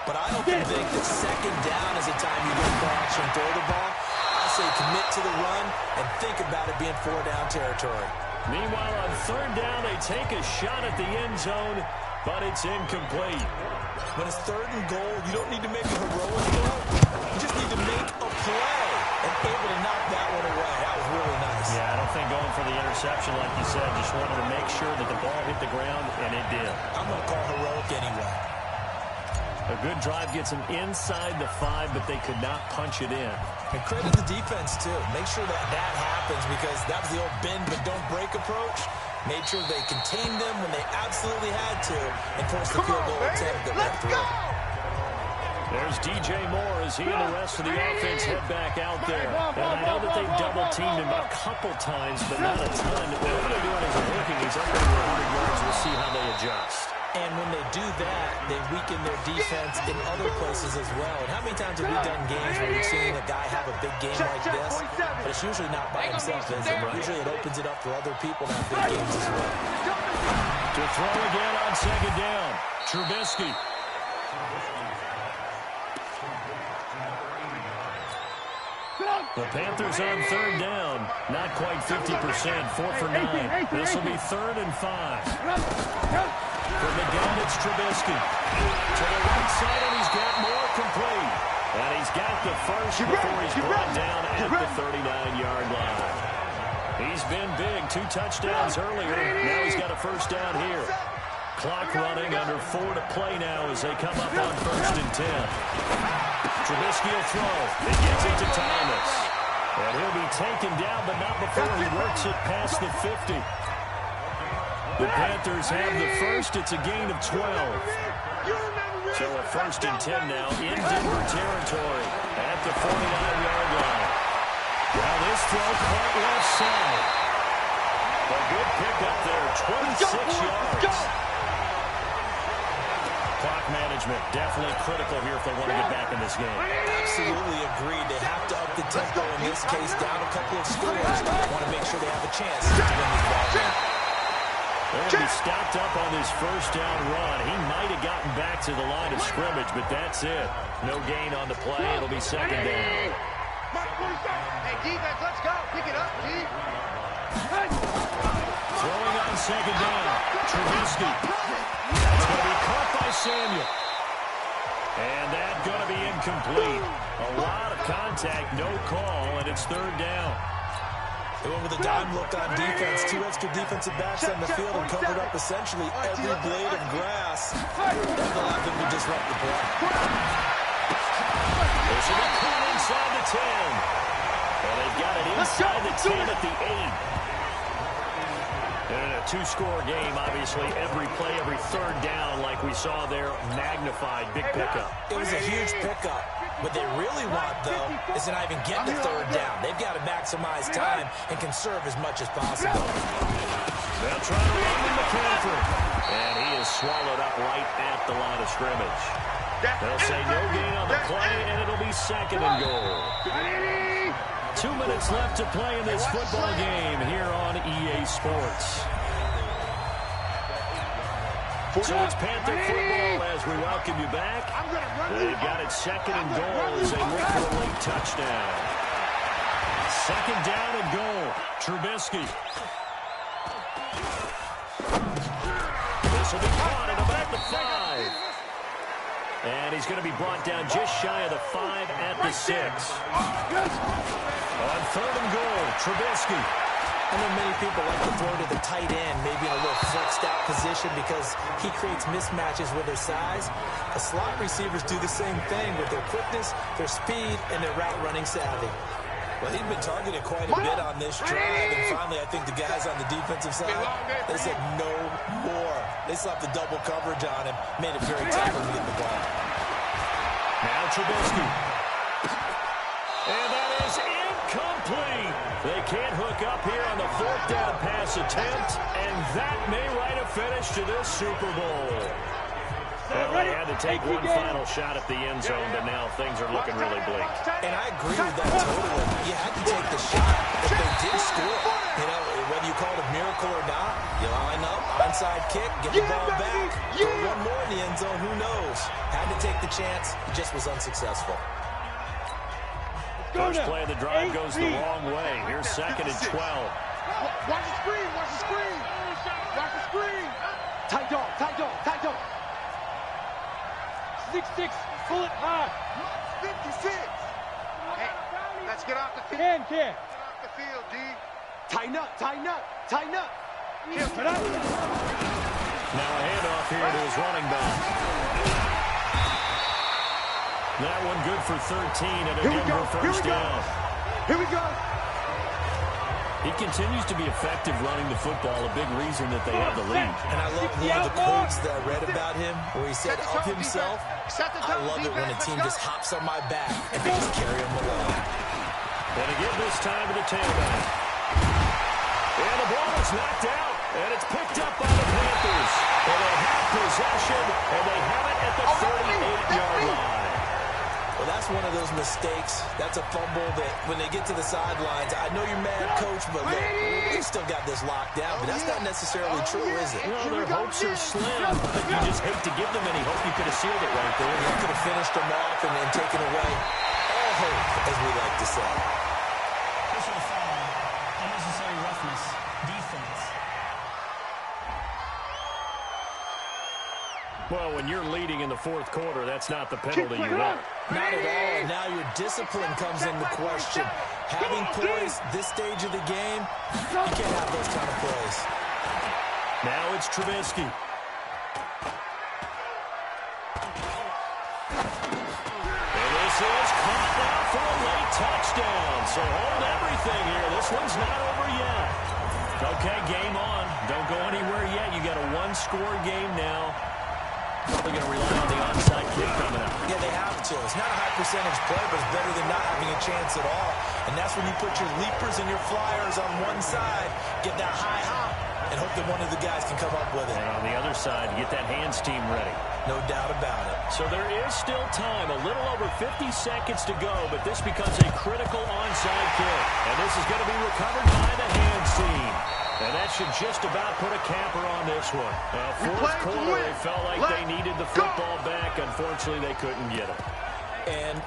But I often think that second down is a time you go play action and throw the ball. I say commit to the run and think about it being 4-down territory. Meanwhile, on third down, they take a shot at the end zone, but it's incomplete. When it's third and goal, you don't need to make a heroic throw. You just need to make a play and able to knock that one away. That was really nice. Yeah, I don't think going for the interception, like you said, just wanted to make sure that the ball hit the ground, and it did. I'm going to call heroic anyway. A good drive gets them inside the 5, but they could not punch it in. And credit the defense, too. Make sure that that happens because that was the old bend but don't break approach. Made sure they contained them when they absolutely had to and forced the field goal attempt that went through. There's DJ Moore as he and the rest of the offense head back out there. And I know that they've double-teamed him a couple times, but not a ton. Whatever they're doing is working. He's up over 100 yards. We'll see how they adjust. And when they do that, they weaken their defense in other places as well. And how many times have we done games where we've seen a guy have a big game like this, but it's usually not by himself, is it? Usually it opens it up for other people to have big games as well. To throw again on second down, Trubisky. The Panthers on third down, not quite 50%, 4 for 9. This will be 3rd and 5. From the gun, it's Trubisky. To the right side, and he's got more complete. And he's got the first before he's brought down at the 39-yard line. He's been big, 2 touchdowns earlier. Now he's got a first down here. Clock running, under 4 to play now as they come up on 1st and 10. Trubisky will throw. He gets it to Thomas. And he'll be taken down, but not before he works it past the 50. The Panthers have the first. It's a gain of 12. So a 1st and 10 now in Denver territory at the 49-yard line. Now this throw caught left side. A good pickup there, 26 yards. Clock management definitely critical here if they want to get back in this game. Absolutely agreed. They have to up the tempo in this case, down a couple of scores. They want to make sure they have a chance to win this ball game. They're going to be stopped up on this first down run. He might have gotten back to the line of scrimmage, but that's it. No gain on the play. It'll be second down. Hey, defense, let's go. Pick it up, D. Throwing on second down. Trubisky. That's going to be caught by Samuel. And that's going to be incomplete. A lot of contact, no call, and it's third down. They went with a dime look on defense. 2 extra defensive backs on the field and covered up essentially every blade of grass. That allowed them to disrupt the play. They should be caught inside the 10. And they've got it inside the 10 at the 8. And in a 2-score game, obviously, every play, every third down, like we saw there, magnified, big pickup. It was a huge pickup. What they really want, though, is to not even get the third down. They've got to maximize time and conserve as much as possible. They'll try to run with McCaffrey. And he is swallowed up right at the line of scrimmage. They'll say no gain on the play, and it'll be second and goal. 2 minutes left to play in this football game here on EA Sports. So it's Panther football as we welcome you back. They've got it second and goal as they look for a late touchdown. Second down and goal. Trubisky. This will be caught at about the 5. And he's going to be brought down just shy of the 5 at the 6. On third and goal, Trubisky. I know many people like to throw to the tight end, maybe in a little flexed out position because he creates mismatches with their size. The slot receivers do the same thing with their quickness, their speed, and their route running savvy. Well, he'd been targeted quite a bit on this drive, and finally I think the guys on the defensive side, they said no more. They slapped the double coverage on him, made it very tough for him to get the ball. Now Trubisky. And that is incomplete. They can't hook up here on the fourth down pass attempt, and that may write a finish to this Super Bowl. Well, they had to take one final shot at the end zone, but now things are looking really bleak. And I agree with that totally. You had to take the shot, but they did score. You know, whether you call it a miracle or not, you line up, onside kick, get the ball back, throw one more in the end zone, who knows? Had to take the chance, it just was unsuccessful. First play of the drive goes the wrong way. Here's 2nd and 12. Watch the screen, watch the screen. Watch the screen. Tight dog, tight dog, tight dog. 6-6, pull it high. 56. Hey, let's get off the field. Can. Get off the field, D. Tighten up, tighten up, tighten up. Put up. Now a handoff here to his running back. That one good for 13 and a Denver first down. Here we go. He continues to be effective running the football, a big reason that they have the lead. And I love one of the quotes that I read about him where he said of himself, I love it when a team just hops on my back and they just carry him along. And again this time to the tailback. And the ball is knocked out, and it's picked up by the Panthers. And they have possession, and they have it at the 38-yard line. Well, that's one of those mistakes. That's a fumble that when they get to the sidelines, I know you're mad, Coach, but look, we still got this locked down. But that's not necessarily true, is it? Well, their hopes are slim, but you just hate to give them any hope. You could have sealed it right there. You could have finished them off and then taken away all hope, as we like to say. Personal foul, unnecessary roughness, defense. Well, when you're leading in the fourth quarter, that's not the penalty you want. Not at all, and now your discipline comes into question. Having poise this stage of the game, you can't have those kind of plays. Now it's Trubisky. And this is caught now for a late touchdown. So hold everything here. This one's not over yet. Okay, game on. Don't go anywhere yet. You got a one-score game now. Probably going to rely on the onside kick coming up. Yeah, they have to. It's not a high percentage play, but it's better than not having a chance at all. And that's when you put your leapers and your flyers on one side, get that high hop, and hope that one of the guys can come up with it. And on the other side, get that hands team ready. No doubt about it. So there is still time, a little over 50 seconds to go, but this becomes a critical onside kick. And this is going to be recovered by the hands team. And that should just about put a capper on this one. Fourth quarter, they felt like they needed the football back. Unfortunately, they couldn't get it. And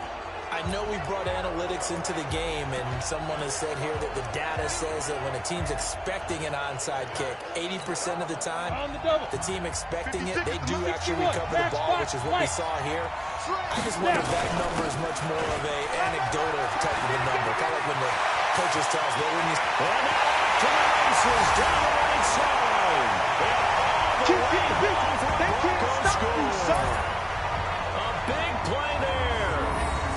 I know we brought analytics into the game, and someone has said here that the data says that when a team's expecting an onside kick, 80% of the time, the team expecting it, they do actually recover the ball, which is what we saw here. I just wonder if that number is much more of a anecdotal type of a number, kind of like when the coaches tell us, well, when you... To the races down the right side. And all the way down for a Broncos score. A big play there.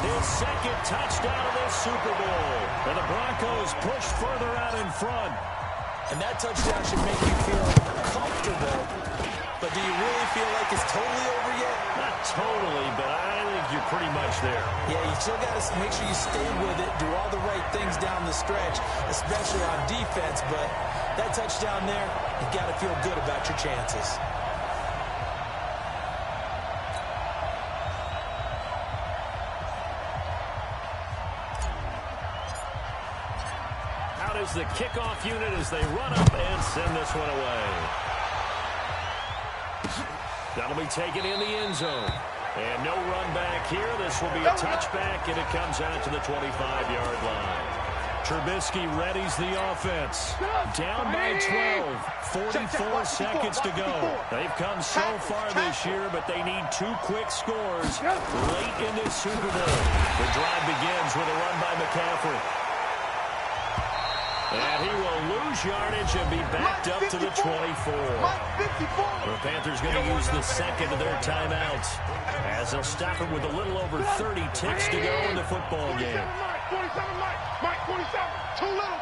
His second touchdown of this Super Bowl. And the Broncos push further out in front. And that touchdown should make you feel comfortable. But do you really feel like it's totally over yet? Not totally, but I think you're pretty much there. Yeah, you still got to make sure you stay with it, do all the right things down the stretch, especially on defense. But that touchdown there, you got to feel good about your chances. Out is the kickoff unit as they run up and send this one away. That'll be taken in the end zone. And no run back here. This will be a touchback, and it comes out to the 25-yard line. Trubisky readies the offense. Down by 12. 44 seconds to go. They've come so far this year, but they need two quick scores late in this Super Bowl. The drive begins with a run by McCaffrey. And he will lose yardage and be backed up to the 24. The Panthers going to use the second of their timeouts as they'll stop it with a little over 30 ticks to go in the football game. 27, Mike, 27. Too little,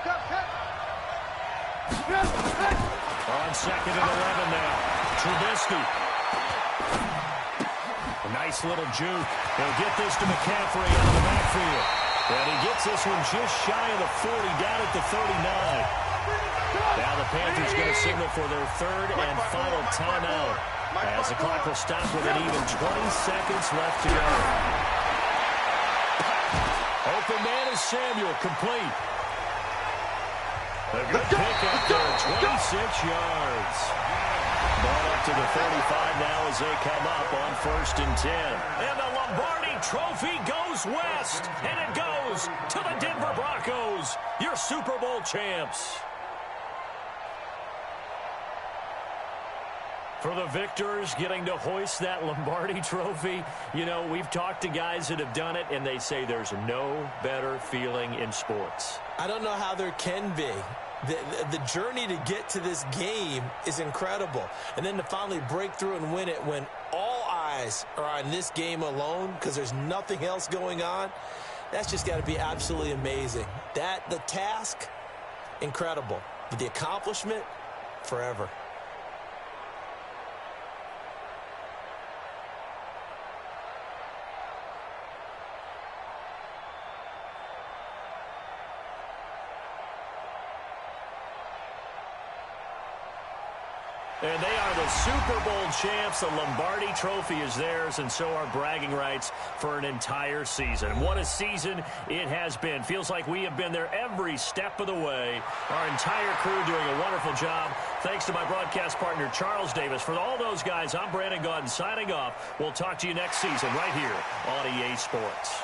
On second and 11 now. Trubisky. A nice little juke. He'll get this to McCaffrey out of the backfield. And he gets this one just shy of the 40, down at the 39. Now the Panthers going to signal for their third and final timeout as the clock will stop with an even 20 seconds left to go. Open man is Samuel, complete. A good pick up there, 26 yards. Ball up to the 35 now as they come up on 1st and 10. And the Lombardi Trophy goes west. And it goes to the Denver Broncos, your Super Bowl champs. For the victors getting to hoist that Lombardi Trophy, you know, we've talked to guys that have done it, and they say there's no better feeling in sports. I don't know how there can be. The journey to get to this game is incredible. And then to finally break through and win it when all eyes are on this game alone because there's nothing else going on, that's just got to be absolutely amazing. The task, incredible. But the accomplishment, forever. And they are the Super Bowl champs. The Lombardi Trophy is theirs, and so are bragging rights for an entire season. What a season it has been. Feels like we have been there every step of the way. Our entire crew doing a wonderful job. Thanks to my broadcast partner, Charles Davis. For all those guys, I'm Brandon Gaudin signing off. We'll talk to you next season right here on EA Sports.